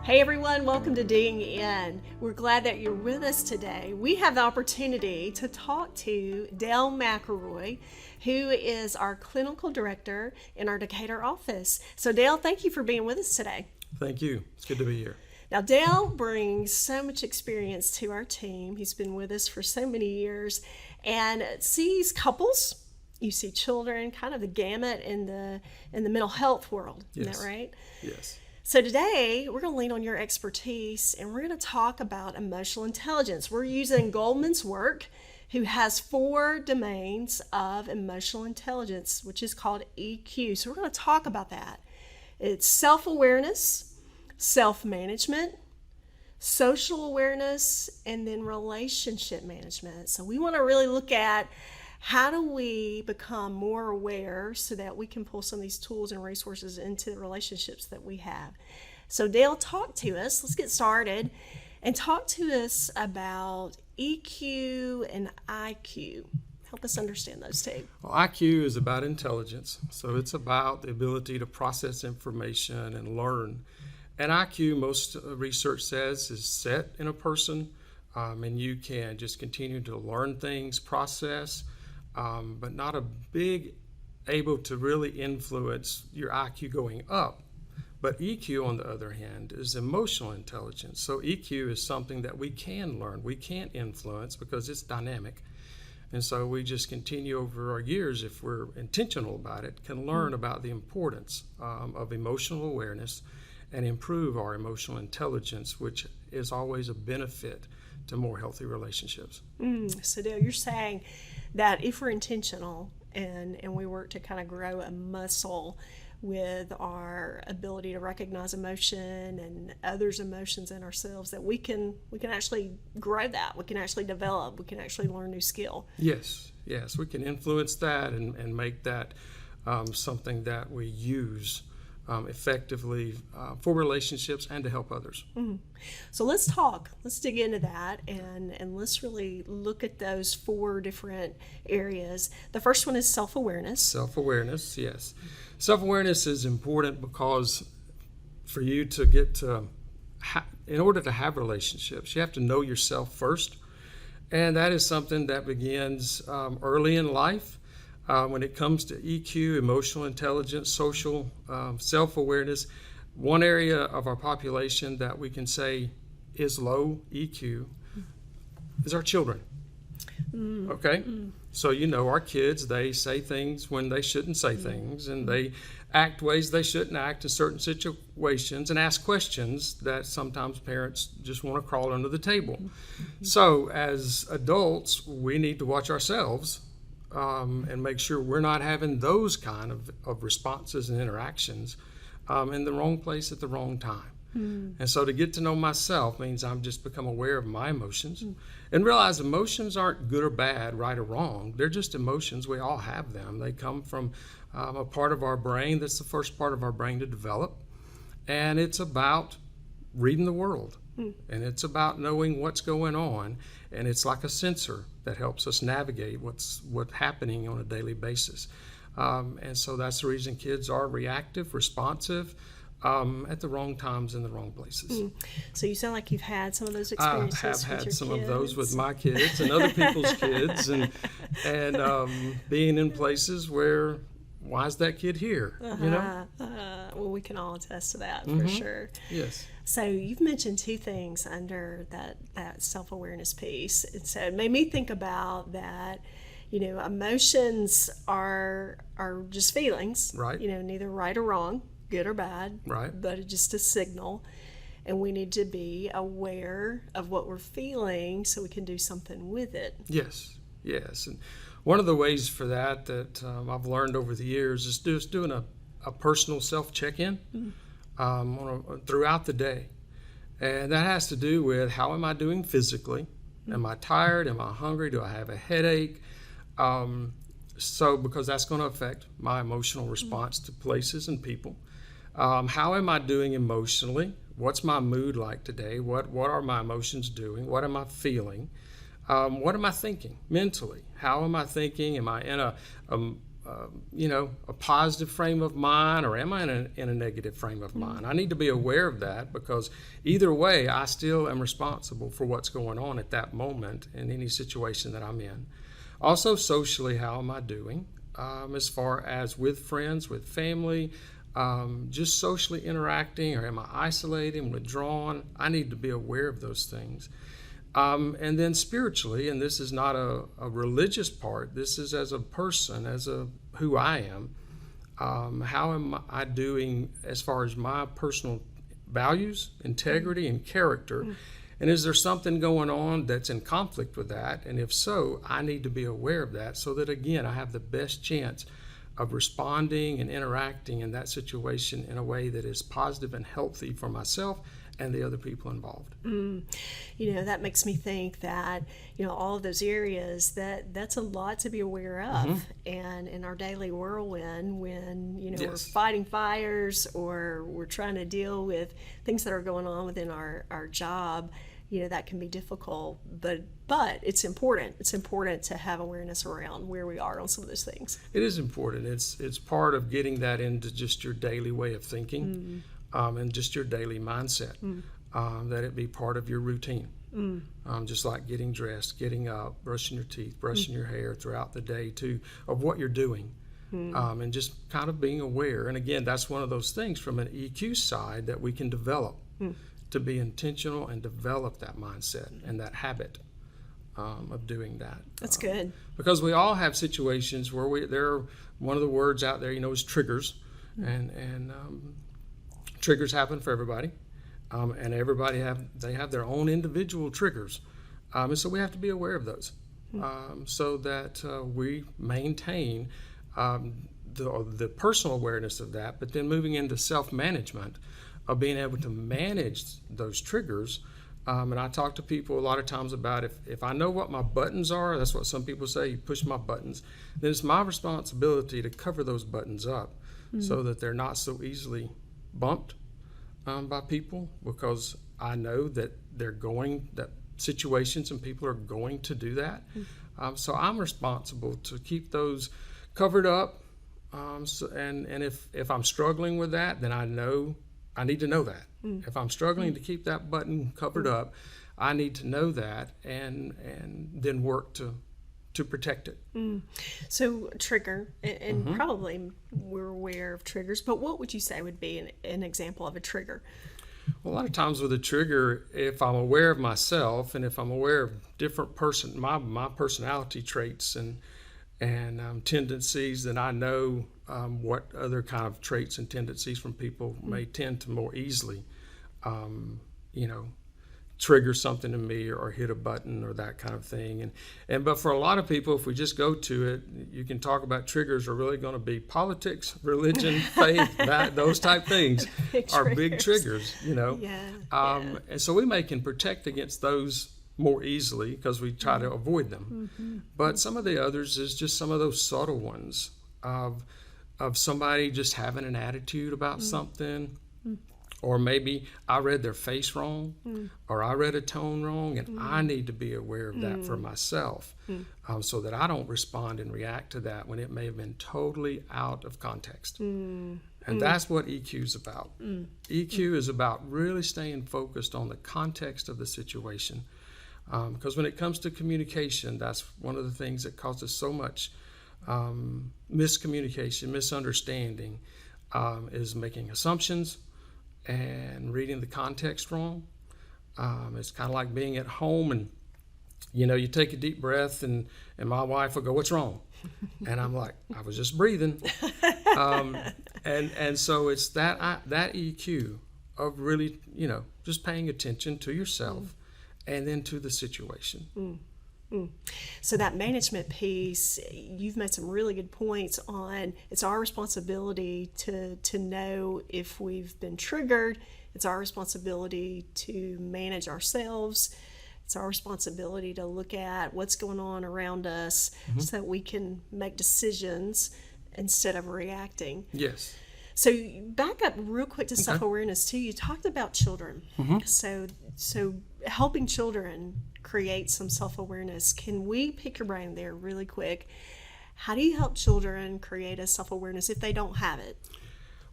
Hey everyone, welcome to Digging In. We're glad that you're with us today. We have the opportunity to talk to Dale McElroy, who is our clinical director in our Decatur office. So Dale, thank you for being with us today. Thank you. It's good to be here. Now Dale brings so much experience to our team. He's been with us for so many years and sees couples. You see children, kind of the gamut in the mental health world. Yes. Isn't that right? Yes. So today, we're going to lean on your expertise and we're going to talk about emotional intelligence. We're using Goldman's work, who has 4 domains of emotional intelligence, which is called EQ. So we're going to talk about that. It's self-awareness, self-management, social awareness, and then relationship management. So we want to really look at how do we become more aware so that we can pull some of these tools and resources into the relationships that we have. So Dale, talk to us. Let's get started and talk to us about EQ and IQ. Help us understand those two. Well, IQ is about intelligence. So it's about the ability to process information and learn. And IQ, most research says, is set in a person. And you can just continue to learn things, process, but not a big able to really influence your IQ going up. But EQ, on the other hand, is emotional intelligence. So EQ is something that we can learn, we can't influence because it's dynamic. And so we just continue over our years, if we're intentional about it, can learn about the importance of emotional awareness and improve our emotional intelligence, which is always a benefit to more healthy relationships. So Dale, you're saying that if we're intentional and we work to kind of grow a muscle with our ability to recognize emotion and others' emotions in ourselves, that we can actually grow that, we can actually develop, we can actually learn new skill. Yes, we can influence that and make that something that we use effectively for relationships and to help others. So let's dig into that and let's really look at those 4 different areas. The first one is self-awareness. Self-awareness, yes. Self-awareness is important because for you to get to, in order to have relationships, you have to know yourself first. And that is something that begins early in life. When it comes to EQ, emotional intelligence, social self-awareness, one area of our population that we can say is low EQ is our children. Okay? So our kids, they say things when they shouldn't say things, and they act ways they shouldn't act in certain situations and ask questions that sometimes parents just want to crawl under the table. So as adults, we need to watch ourselves and make sure we're not having those kind of responses and interactions in the wrong place at the wrong time. And so to get to know myself means I'm just become aware of my emotions and realize emotions aren't good or bad, right or wrong. They're just emotions. We all have them. They come from a part of our brain that's the first part of our brain to develop. And it's about reading the world. And it's about knowing what's going on. And it's like a sensor that helps us navigate what's happening on a daily basis. And so that's the reason kids are reactive, responsive, at the wrong times in the wrong places. So you sound like you've had some of those experiences. I have had with your some kids. of those with my kids and other people's kids, and being in places where, why is that kid here? Well, we can all attest to that for sure. Yes. So you've mentioned 2 things under that self-awareness piece, and so it made me think about that. Emotions are just feelings, Right. Neither right or wrong, good or bad, Right. but it's just a signal, and we need to be aware of what we're feeling so we can do something with it. Yes. And one of the ways for that I've learned over the years is just doing a personal self-check-in throughout the day. And that has to do with, how am I doing physically? Am I tired? Am I hungry? Do I have a headache? Because that's going to affect my emotional response to places and people. How am I doing emotionally? What's my mood like today? What are my emotions doing? What am I feeling? What am I thinking mentally? How am I thinking? Am I in a a positive frame of mind, or am I in a negative frame of mind? I need to be aware of that, because either way, I still am responsible for what's going on at that moment in any situation that I'm in. Also, socially, how am I doing? As far as with friends, with family, just socially interacting, or am I isolated, withdrawn? I need to be aware of those things. And then spiritually, and this is not a religious part, this is as a person, who I am. How am I doing as far as my personal values, integrity, and character? And is there something going on that's in conflict with that? And if so, I need to be aware of that, so that, again, I have the best chance of responding and interacting in that situation in a way that is positive and healthy for myself and the other people involved. That makes me think that, all of those areas, that's a lot to be aware of. And in our daily whirlwind, when, Yes. we're fighting fires, or we're trying to deal with things that are going on within our job, that can be difficult. But it's important. It's important to have awareness around where we are on some of those things. It is important. It's part of getting that into just your daily way of thinking. And just your daily mindset, that it be part of your routine. Just like getting dressed, getting up, brushing your teeth, brushing your hair throughout the day too, of what you're doing. And just kind of being aware. And again, that's one of those things from an EQ side that we can develop, to be intentional and develop that mindset and that habit of doing that. That's good. Because we all have situations where one of the words out there, is triggers. And triggers happen for everybody, and everybody have their own individual triggers, and so we have to be aware of those, so that we maintain the personal awareness of that, but then moving into self-management of being able to manage those triggers. And I talk to people a lot of times about if I know what my buttons are, that's what some people say, you push my buttons, then it's my responsibility to cover those buttons up, so that they're not so easily bumped by people, because I know that that situations and people are going to do that. So I'm responsible to keep those covered up. And if I'm struggling with that, then I need to know that. If I'm struggling to keep that button covered up, I need to know that, and then work to protect it. So trigger, and probably we're aware of triggers, but what would you say would be an example of a trigger? Well, a lot of times with a trigger, if I'm aware of myself, and if I'm aware of different my personality traits and tendencies, then I know what other kind of traits and tendencies from people may tend to more easily trigger something in me, or hit a button, or that kind of thing. But for a lot of people, if we just go to it, you can talk about triggers are really going to be politics, religion, faith, those type things are big triggers, And so we can protect against those more easily because we try to avoid them. But some of the others is just some of those subtle ones of somebody just having an attitude about something. Or maybe I read their face wrong, or I read a tone wrong, and I need to be aware of that for myself, so that I don't respond and react to that when it may have been totally out of context. And that's what EQ is about. EQ is about really staying focused on the context of the situation. Because when it comes to communication, that's one of the things that causes so much miscommunication, misunderstanding, is making assumptions and reading the context wrong. It's kind of like being at home, and you take a deep breath, and my wife will go, "What's wrong?" And I'm like, "I was just breathing." And so it's that EQ of really just paying attention to yourself and then to the situation. So that management piece, you've made some really good points on. It's our responsibility to know if we've been triggered. It's our responsibility to manage ourselves. It's our responsibility to look at what's going on around us so that we can make decisions instead of reacting. Yes. So back up real quick to self-awareness too. You talked about children. So helping children create some self-awareness. Can we pick your brain there really quick? How do you help children create a self-awareness if they don't have it?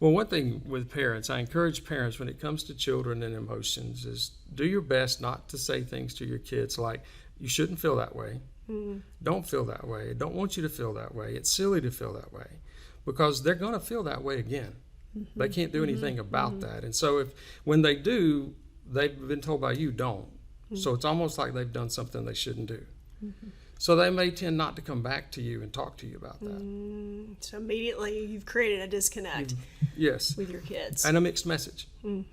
Well, one thing with parents, I encourage parents when it comes to children and emotions is do your best not to say things to your kids like, you shouldn't feel that way. Don't feel that way. I don't want you to feel that way. It's silly to feel that way, because they're going to feel that way again. They can't do anything about that. And so when they do, they've been told by you, don't. So it's almost like they've done something they shouldn't do. So they may tend not to come back to you and talk to you about that. So immediately you've created a disconnect Yes. with your kids. And a mixed message.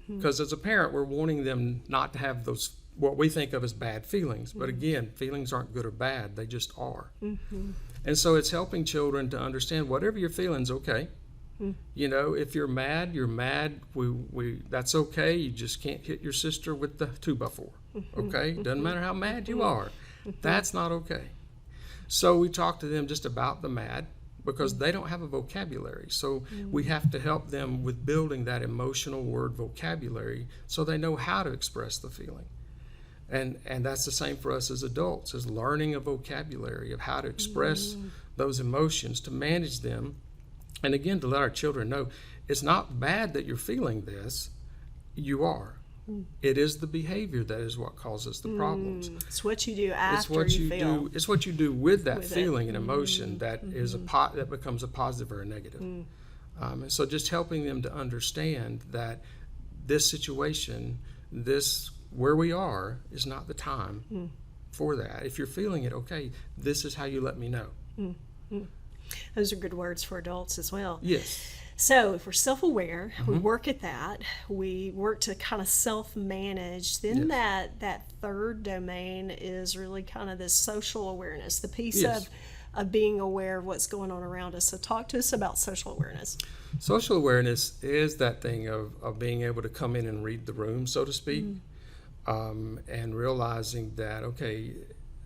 Because as a parent, we're wanting them not to have those, what we think of as bad feelings. But again, feelings aren't good or bad. They just are. And so it's helping children to understand whatever you're feeling is okay. You know, if you're mad, you're mad. That's okay. You just can't hit your sister with the 2x4. Okay? Doesn't matter how mad you are. That's not okay. So we talk to them just about the mad, because they don't have a vocabulary. So we have to help them with building that emotional word vocabulary so they know how to express the feeling. And that's the same for us as adults, is learning a vocabulary of how to express those emotions, to manage them. And again, to let our children know it's not bad that you're feeling this. You are. It is the behavior that is what causes the problems. It's what you do after It's what you feel. do. It's what you do with that With it. feeling and emotion that is that becomes a positive or a negative. And so just helping them to understand that this situation, this where we are, is not the time for that. If you're feeling it, okay, this is how you let me know. Those are good words for adults as well. Yes. So if we're self-aware, we work at that, we work to kind of self-manage, then that third domain is really kind of this social awareness, the piece of being aware of what's going on around us. So talk to us about social awareness. Social awareness is that thing of being able to come in and read the room, so to speak, and realizing that, okay,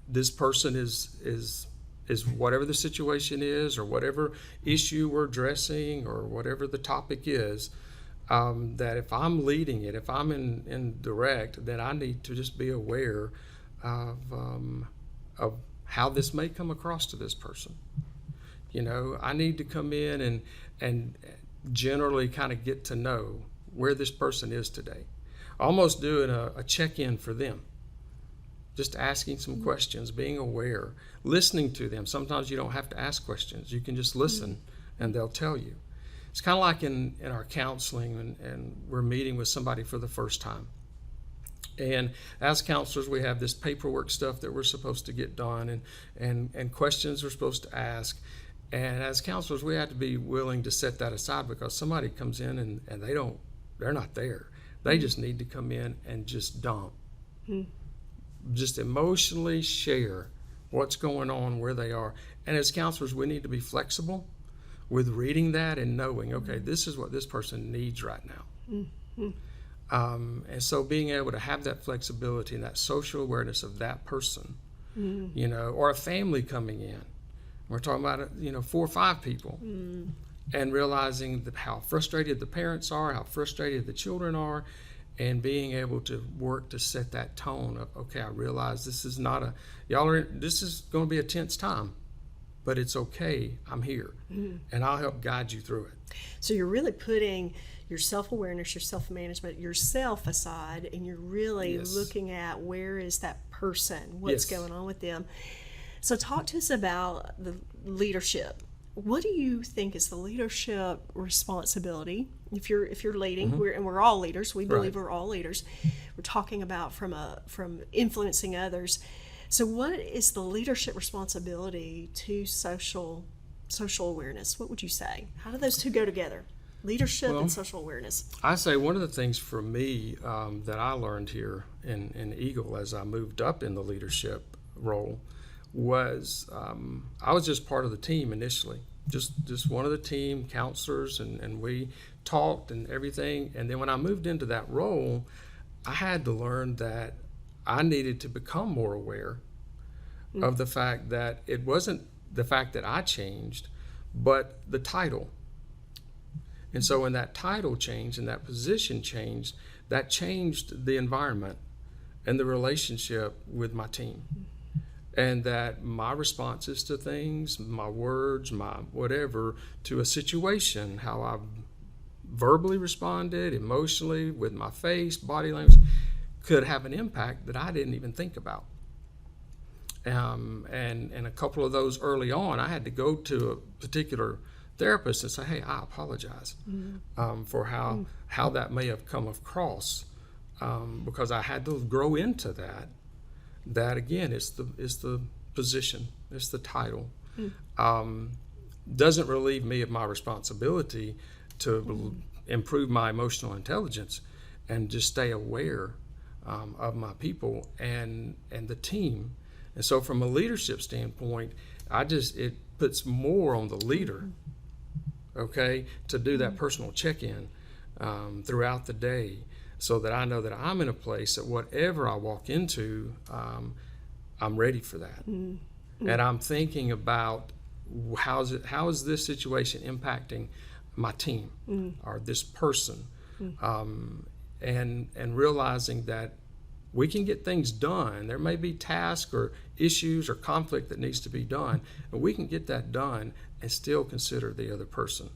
this person is whatever the situation is, or whatever issue we're addressing, or whatever the topic is, that if I'm leading it, if I'm in direct, then I need to just be aware of how this may come across to this person. You know, I need to come in and generally kind of get to know where this person is today. Almost doing a check-in for them. Just asking some questions, being aware, listening to them. Sometimes you don't have to ask questions. You can just listen and they'll tell you. It's kind of like in our counseling and we're meeting with somebody for the first time. And as counselors, we have this paperwork stuff that we're supposed to get done and questions we're supposed to ask. And as counselors, we have to be willing to set that aside, because somebody comes in and they're not there. They just need to come in and just dump. Just emotionally share what's going on, where they are. And as counselors, we need to be flexible with reading that and knowing, okay, this is what this person needs right now. And so being able to have that flexibility and that social awareness of that person, you know, or a family coming in. We're talking about, 4 or 5 people, and realizing how frustrated the parents are, how frustrated the children are, and being able to work to set that tone of, okay, I realize this is not this is going to be a tense time, but it's okay. I'm here, and I'll help guide you through it. So you're really putting your self-awareness, your self-management, yourself aside, and you're really looking at where is that person, what's going on with them. So talk to us about the leadership. What do you think is the leadership responsibility if you're leading? We're all leaders. We believe we're all leaders. We're talking about from influencing others. So what is the leadership responsibility to social awareness? What would you say? How do those two go together? Leadership and social awareness. I say one of the things for me that I learned here in Eagle as I moved up in the leadership role was I was just part of the team initially, just one of the team counselors, and we talked and everything. And then when I moved into that role, I had to learn that I needed to become more aware of the fact that it wasn't the fact that I changed, but the title. And so when that title changed and that position changed, that changed the environment and the relationship with my team. and that my responses to things, my words, my whatever, to a situation, how I verbally responded, emotionally, with my face, body language, could have an impact that I didn't even think about. And a couple of those early on, I had to go to a particular therapist and say, hey, I apologize for how that may have come across, because I had to grow into that. That again, is the position, it's the title. Doesn't relieve me of my responsibility to improve my emotional intelligence and just stay aware of my people and the team. And so from a leadership standpoint, it puts more on the leader, okay, to do that personal check-in throughout the day, so that I know that I'm in a place that whatever I walk into, I'm ready for that. And I'm thinking about how is this situation impacting my team or this person, and realizing that we can get things done. There may be tasks or issues or conflict that needs to be done, and we can get that done and still consider the other person.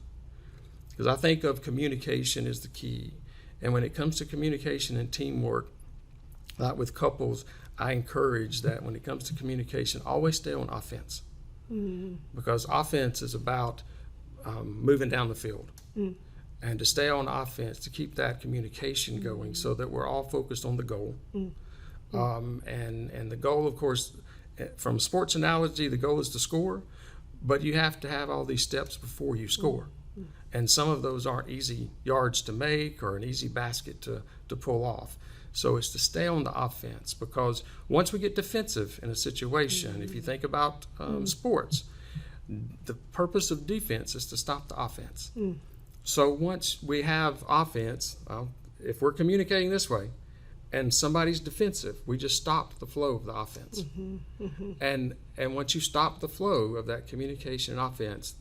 Because I think of communication as the key. And when it comes to communication and teamwork, like with couples, I encourage that when it comes to communication, always stay on offense. Because offense is about moving down the field. And to stay on offense, to keep that communication going so that we're all focused on the goal. And the goal, of course, from a sports analogy, the goal is to score, but you have to have all these steps before you score. And some of those aren't easy yards to make or an easy basket to pull off. So it's to stay on the offense, because once we get defensive in a situation, if you think about sports, the purpose of defense is to stop the offense. So once we have offense, if we're communicating this way and somebody's defensive, we just stop the flow of the offense. And once you stop the flow of that communication and offense,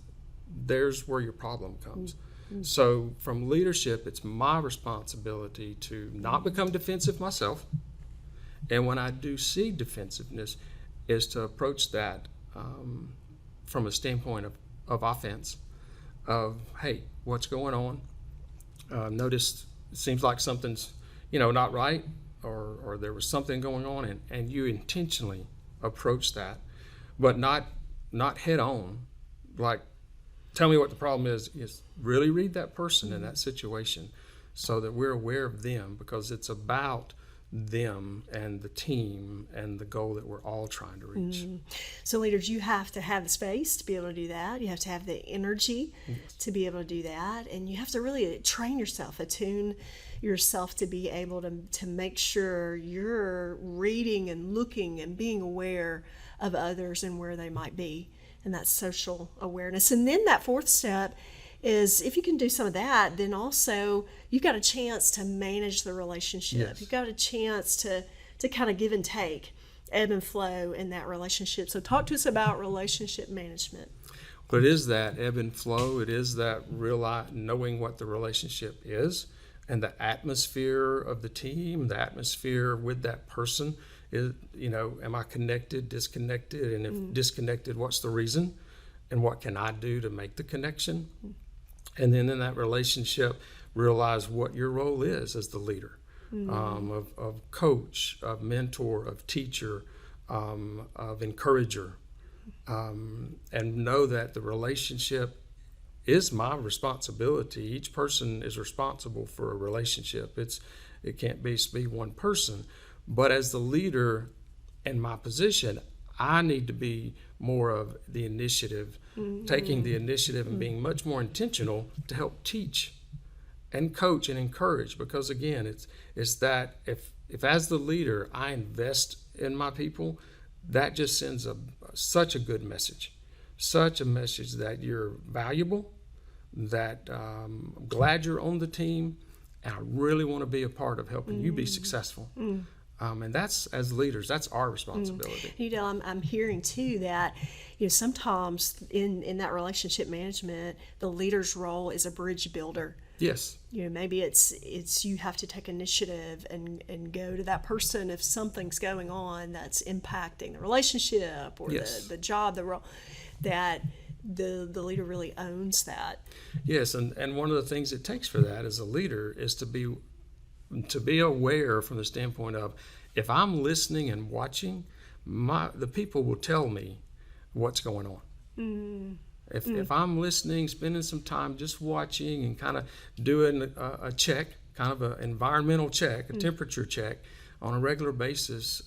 there's where your problem comes. So from leadership, it's my responsibility to not become defensive myself. And when I do see defensiveness, is to approach that from a standpoint of offense, of, hey, what's going on? Notice it seems like something's, not right, or there was something going on, and you intentionally approach that, but not head on, like, tell me what the problem is really read that person in that situation so that we're aware of them, because it's about them and the team and the goal that we're all trying to reach. So leaders, you have to have the space to be able to do that. You have to have the energy to be able to do that. And you have to really train yourself, attune yourself to be able to make sure you're reading and looking and being aware of others and where they might be. And that's social awareness. And then that fourth step is, if you can do some of that, then also you've got a chance to manage the relationship. Yes. You've got a chance to kind of give and take, ebb and flow in that relationship. So talk to us about relationship management. But it is that ebb and flow. It is that knowing what the relationship is and the atmosphere of the team, the atmosphere with that person. Is, am I connected, disconnected? And if disconnected, what's the reason? And what can I do to make the connection? And then in that relationship, realize what your role is as the leader, of coach, of mentor, of teacher, of encourager. And know that the relationship is my responsibility. Each person is responsible for a relationship. It can't be one person. But as the leader in my position, I need to be more of the initiative, taking the initiative and being much more intentional to help teach and coach and encourage. Because again, it's that if as the leader I invest in my people, that just sends such a good message, such a message that you're valuable, that I'm glad you're on the team, and I really want to be a part of helping you be successful. And that's, as leaders, that's our responsibility. I'm hearing too that, sometimes in that relationship management, the leader's role is a bridge builder. Yes. Maybe it's you have to take initiative and go to that person if something's going on that's impacting the relationship or Yes. the job, the role, that the leader really owns that. Yes, and one of the things it takes for that as a leader is to be aware from the standpoint of, if I'm listening and watching, the people will tell me what's going on. If I'm listening, spending some time just watching and kind of doing a check, kind of an environmental check, a temperature check on a regular basis,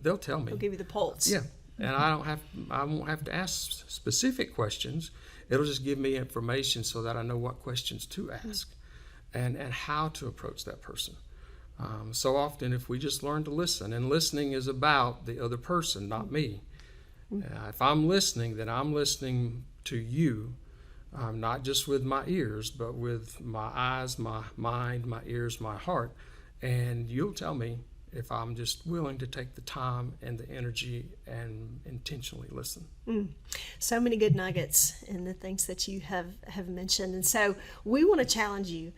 they'll tell me. They'll give you the pulse. Yeah, and I won't have to ask specific questions. It'll just give me information so that I know what questions to ask and how to approach that person. So often, if we just learn to listen, and listening is about the other person, not me. If I'm listening, then I'm listening to you, not just with my ears, but with my eyes, my mind, my ears, my heart. And you'll tell me if I'm just willing to take the time and the energy and intentionally listen. So many good nuggets in the things that you have mentioned. And so we want to challenge you.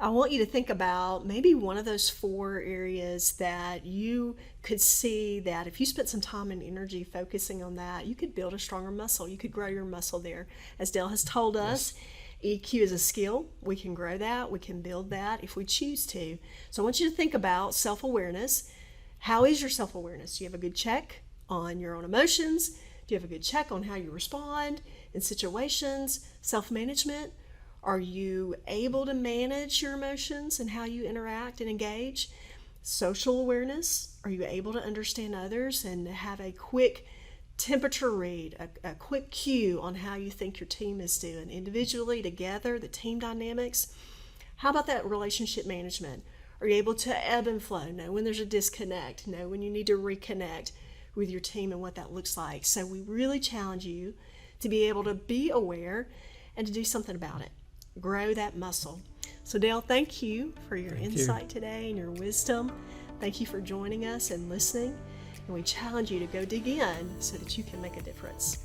I want you to think about maybe one of those 4 areas that you could see that if you spent some time and energy focusing on that, you could build a stronger muscle. You could grow your muscle there. As Dale has told us, EQ is a skill. We can grow that. We can build that if we choose to. So I want you to think about self-awareness. How is your self-awareness? Do you have a good check on your own emotions? Do you have a good check on how you respond in situations? Self-management? Are you able to manage your emotions and how you interact and engage? Social awareness. Are you able to understand others and have a quick temperature read, a quick cue on how you think your team is doing individually, together, the team dynamics? How about that relationship management? Are you able to ebb and flow, know when there's a disconnect, know when you need to reconnect with your team and what that looks like? So we really challenge you to be able to be aware and to do something about it. Grow that muscle. So Dale, thank you for your insight today and your wisdom. Thank you for joining us and listening. And we challenge you to go dig in so that you can make a difference.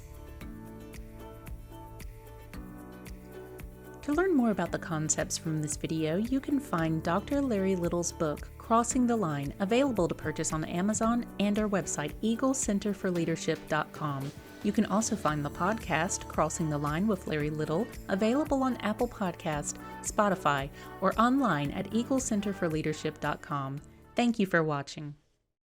To learn more about the concepts from this video, you can find Dr. Larry Little's book, Crossing the Line, available to purchase on Amazon and our website, eaglecenterforleadership.com. You can also find the podcast, Crossing the Line with Larry Little, available on Apple Podcast, Spotify, or online at eaglecenterforleadership.com. Thank you for watching.